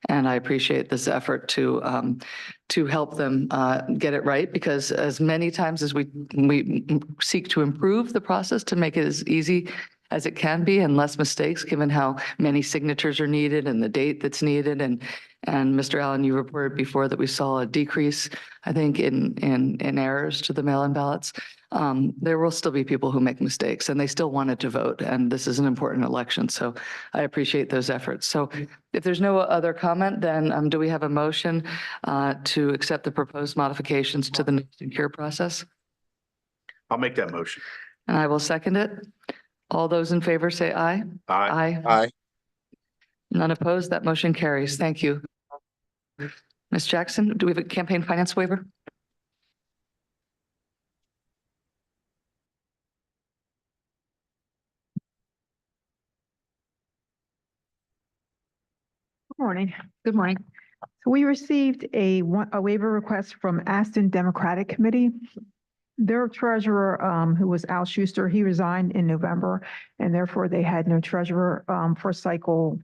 And I appreciate this effort to help them get it right, because as many times as we seek to improve the process to make it as easy as it can be and less mistakes, given how many signatures are needed and the date that's needed. And Mr. Allen, you reported before that we saw a decrease, I think, in errors to the mail-in ballots. There will still be people who make mistakes, and they still wanted to vote. And this is an important election. So I appreciate those efforts. So if there's no other comment, then do we have a motion to accept the proposed modifications to the notice and cure process? I'll make that motion. And I will second it. All those in favor say aye. Aye. Aye. None opposed. That motion carries. Thank you. Ms. Jackson, do we have a campaign finance waiver? Good morning. Good morning. So we received a waiver request from Aston Democratic Committee. Their treasurer, who was Al Schuster, he resigned in November, and therefore they had no treasurer for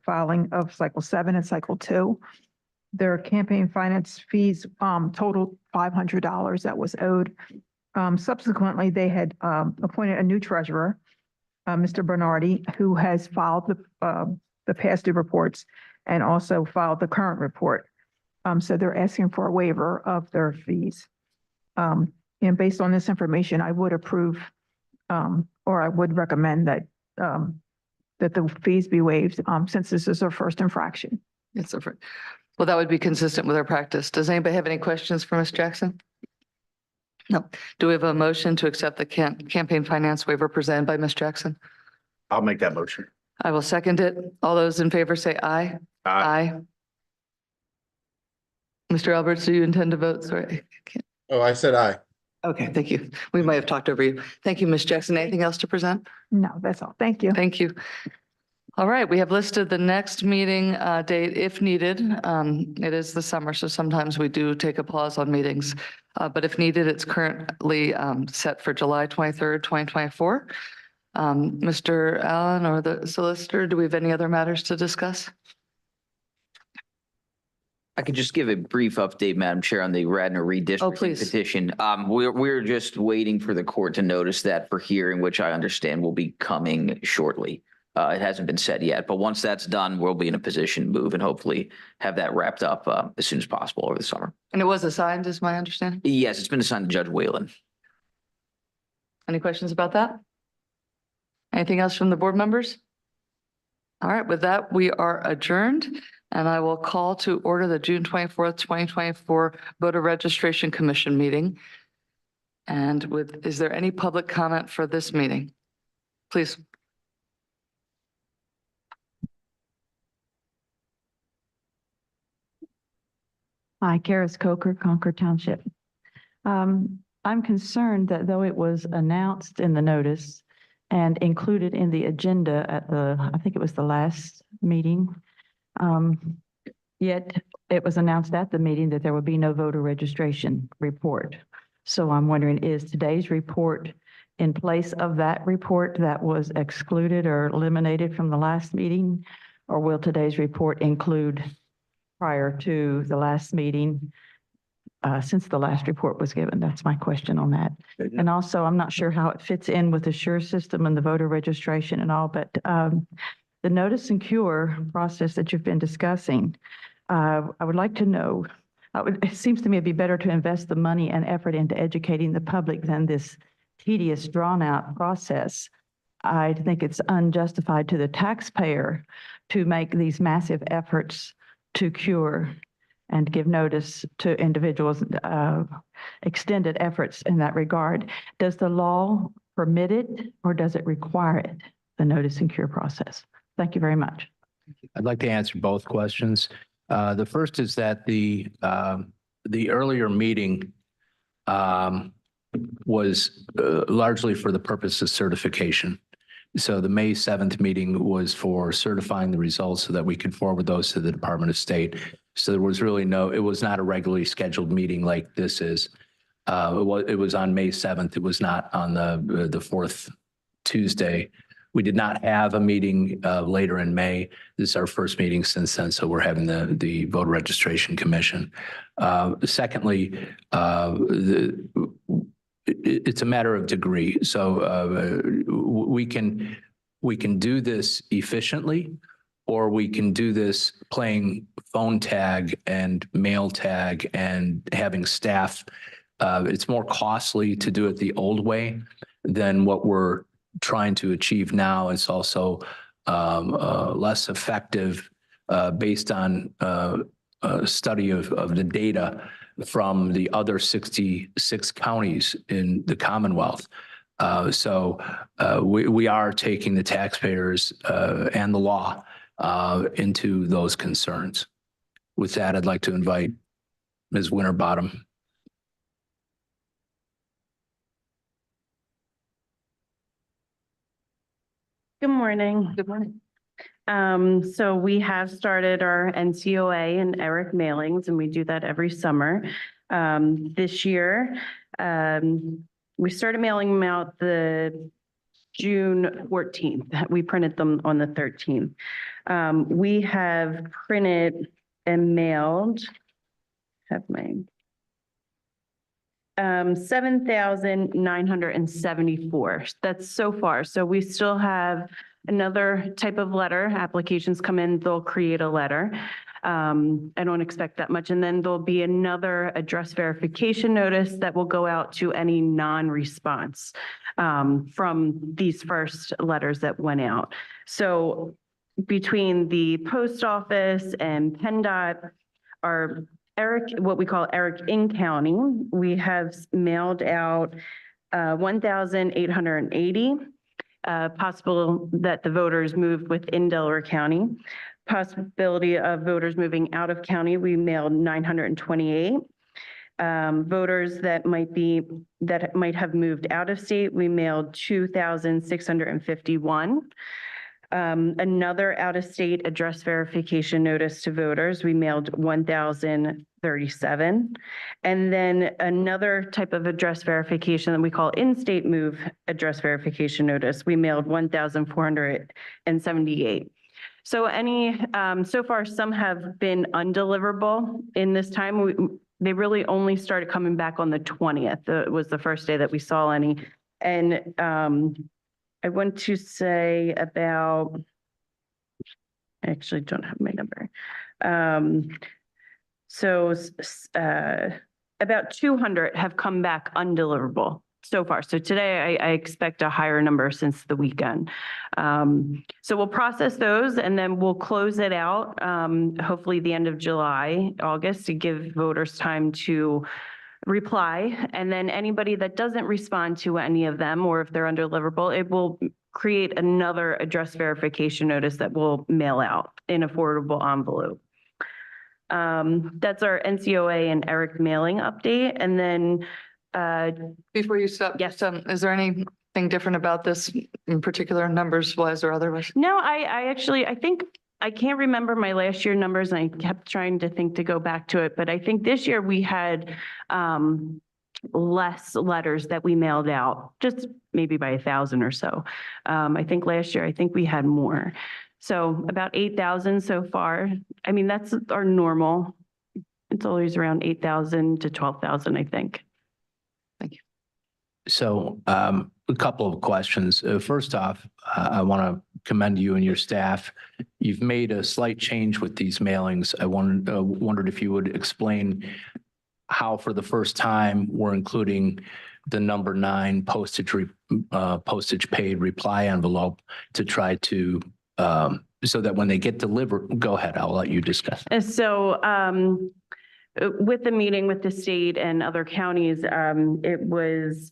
filing of cycle 7 and cycle 2. Their campaign finance fees totaled $500 that was owed. Subsequently, they had appointed a new treasurer, Mr. Bernardi, who has filed the past due reports and also filed the current report. So they're asking for a waiver of their fees. And based on this information, I would approve, or I would recommend that, that the fees be waived, since this is our first infraction. It's different. Well, that would be consistent with our practice. Does anybody have any questions for Ms. Jackson? No. Do we have a motion to accept the campaign finance waiver presented by Ms. Jackson? I'll make that motion. I will second it. All those in favor say aye. Aye. Mr. Alberts, do you intend to vote? Sorry. Oh, I said aye. Okay, thank you. We might have talked over you. Thank you, Ms. Jackson. Anything else to present? No, that's all. Thank you. Thank you. All right, we have listed the next meeting date if needed. It is the summer, so sometimes we do take a pause on meetings. But if needed, it's currently set for July 23rd, 2024. Mr. Allen or the solicitor, do we have any other matters to discuss? I could just give a brief update, Madam Chair, on the Radnor redistricting please. petition. We're just waiting for the court to notice that for hearing, which I understand will be coming shortly. It hasn't been set yet, but once that's done, we'll be in a position to move and hopefully have that wrapped up as soon as possible over the summer. And it was assigned, is my understanding. Yes, it's been assigned to Judge Whalen. Any questions about that? Anything else from the board members? All right, with that, we are adjourned, and I will call to order the June 24th, 2024 Voter Registration Commission meeting. And is there any public comment for this meeting? Please. Hi, Karis Coker, Concord Township. I'm concerned that though it was announced in the notice and included in the agenda at I think it was the last meeting, yet it was announced at the meeting that there would be no voter registration report. So I'm wondering, is today's report in place of that report that was excluded or eliminated from the last meeting? Or will today's report include prior to the last meeting, since the last report was given? That's my question on that. And also, I'm not sure how it fits in with the SURE system and the voter registration and all, but the notice and cure process that you've been discussing, I would like to know, it seems to me it'd be better to invest the money and effort into educating the public than this tedious, drawn-out process. I think it's unjustified to the taxpayer to make these massive efforts to cure and give notice to individuals, extended efforts in that regard. Does the law permit it or does it require it, the notice and cure process? Thank you very much. I'd like to answer both questions. The first is that the earlier meeting was largely for the purpose of certification. So the May 7th meeting was for certifying the results so that we could forward those to the Department of State. So there was really it was not a regularly scheduled meeting like this is. It was on May 7th. It was not on the fourth Tuesday. We did not have a meeting later in May. This is our first meeting since then, so we're having the Voter Registration Commission. Secondly, it's a matter of degree. So we can do this efficiently, or we can do this playing phone tag and mail tag and having staff. It's more costly to do it the old way than what we're trying to achieve now. It's also less effective based on a study of the data from the other 66 counties in the Commonwealth. So we are taking the taxpayers and the law into those concerns. With that, I'd like to invite Ms. Winterbottom. Good morning. Good morning. So we have started our NCOA and ERIC mailings, and we do that every summer. This year, we started mailing them out the June 14th. We printed them on the 13th. We have printed and mailed, 7,974. That's so far. So we still have another type of letter. Applications come in, they'll create a letter. I don't expect that much. And then there'll be another address verification notice that will go out to any non-response from these first letters that went out. So between the post office and PennDOT, our what we call Eric in County, we have mailed out 1,880. Possible that the voters moved within Delaware County. Possibility of voters moving out of county, we mailed 928. Voters that might have moved out of state, we mailed 2,651. Another out-of-state address verification notice to voters, we mailed 1,037. And then another type of address verification that we call in-state move address verification notice, we mailed 1,478. So so far, some have been undeliverable in this time. They really only started coming back on the 20th. It was the first day that we saw any. And I want to say about, I actually don't have my number. About 200 have come back undeliverable so far. So today I expect a higher number since the weekend. So we'll process those and then we'll close it out, hopefully the end of July, August, to give voters time to reply. And then anybody that doesn't respond to any of them, or if they're undeliverable, it will create another address verification notice that we'll mail out in a forwardable envelope. That's our NCOA and Eric mailing update. And then Before you stop, Yes. is there anything different about this in particular, numbers wise or otherwise? no, I think I can't remember my last year numbers, and I kept trying to think to go back to it, but I think this year we had less letters that we mailed out, just maybe by 1,000 or so. I think last year, we had more. So about 8,000 so far. I mean, that's our normal. It's always around 8,000 to 12,000, I think. So a couple of questions. First off, I want to commend you and your staff. You've made a slight change with these mailings. I wondered if you would explain how for the first time we're including the number 9 postage paid reply envelope to try to so that when they get delivered, go ahead, I'll let you discuss. So with the meeting with the state and other counties, it was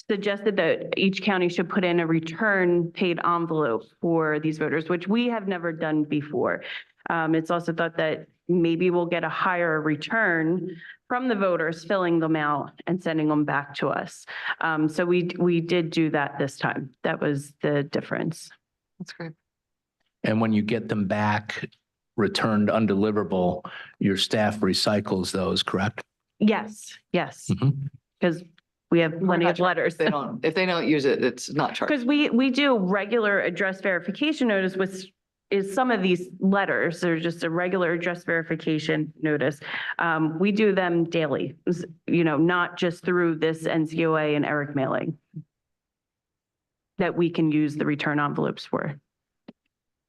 suggested that each county should put in a return paid envelope for these voters, which we have never done before. It's also thought that maybe we'll get a higher return from the voters filling them out and sending them back to us. So we did do that this time. That was the difference. That's great. And when you get them back returned undeliverable, your staff recycles those, correct? Yes, Mhm. because we have plenty of letters. If they don't use it, it's not charged. Because we do regular address verification notice, which is some of these letters. They're just a regular address verification notice. We do them daily, not just through this NCOA and Eric mailing that we can use the return envelopes for.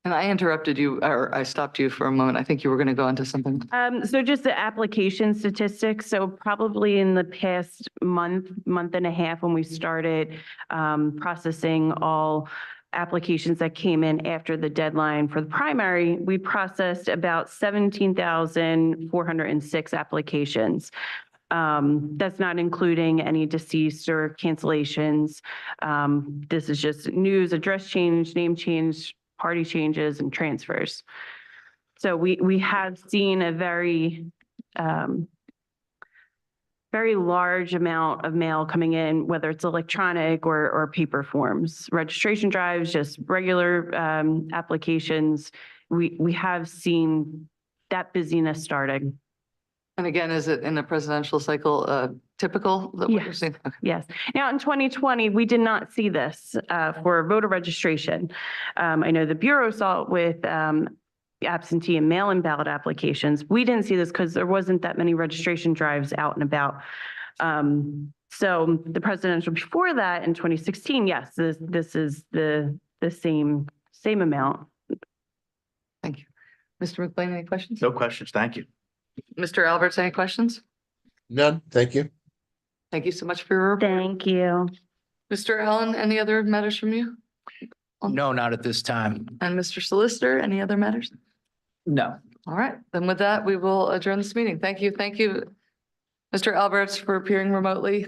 And I interrupted you, or I stopped you for a moment. I think you were going to go into something. So just the application statistics. So probably in the past month and a half, when we started processing all applications that came in after the deadline for the primary, we processed about 17,406 applications. That's not including any deceased or cancellations. This is just news, address change, name change, party changes, and transfers. So we have seen a very large amount of mail coming in, whether it's electronic or paper forms, registration drives, just regular applications. We have seen that busyness starting. And again, is it in the presidential cycle typical that what you're Yes. seeing? Okay. Yes. Now, in 2020, we did not see this for voter registration. I know the Bureau saw it with absentee and mail-in ballot applications. We didn't see this because there wasn't that many registration drives out and about. So the presidential before that in 2016, yes, this is the same amount. Thank you. Mr. McLean, any questions? No questions. Thank you. Mr. Alberts, any questions? None, thank you. Thank you so much for your report. Thank you. Mr. Allen, any other matters from you? No, not at this time. And Mr. Solicitor, any other matters? No. All right, then with that, we will adjourn this meeting. Thank you. Thank you, Mr. Alberts, for appearing remotely.